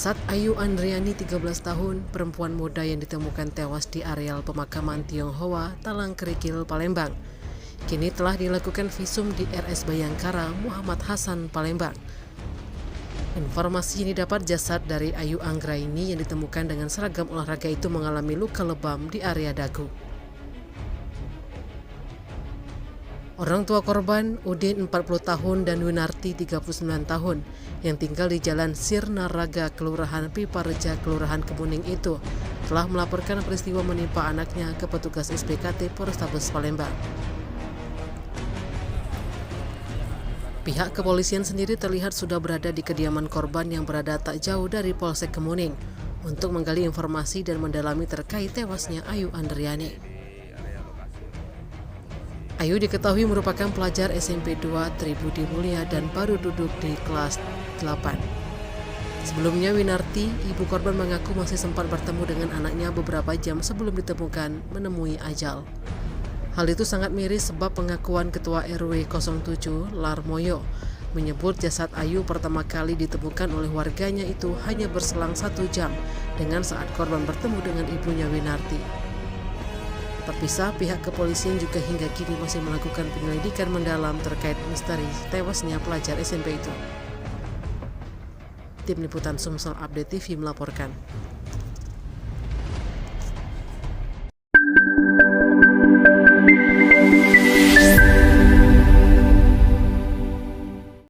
Jasad Ayu Andriani 13 tahun, perempuan muda yang ditemukan tewas di areal pemakaman Tionghoa, Talang Kerikil, Palembang. Kini telah dilakukan visum di RS Bayangkara Muhammad Hasan, Palembang. Informasi ini dapat jasad dari Ayu Anggraini yang ditemukan dengan seragam olahraga itu mengalami luka lebam di area dagu. Orang tua korban, Udin 40 tahun dan Winarti 39 tahun, yang tinggal di Jalan Sirnaraga, Kelurahan Pipareja, Kelurahan Kemuning itu, telah melaporkan peristiwa menimpa anaknya ke petugas SPKT Polrestabes Palembang. Pihak kepolisian sendiri terlihat sudah berada di kediaman korban yang berada tak jauh dari Polsek Kemuning untuk menggali informasi dan mendalami terkait tewasnya Ayu Andriani. Ayu diketahui merupakan pelajar SMP 2 Tribudi Mulia dan baru duduk di kelas 8. Sebelumnya Winarti, ibu korban, mengaku masih sempat bertemu dengan anaknya beberapa jam sebelum ditemukan menemui ajal. Hal itu sangat miris sebab pengakuan Ketua RW 07 Larmoyo menyebut jasad Ayu pertama kali ditemukan oleh warganya itu hanya berselang 1 jam dengan saat korban bertemu dengan ibunya Winarti. Terpisah, pihak kepolisian juga hingga kini masih melakukan penyelidikan mendalam terkait misteri tewasnya pelajar SMP itu. Tim Liputan Sumsel Update TV melaporkan.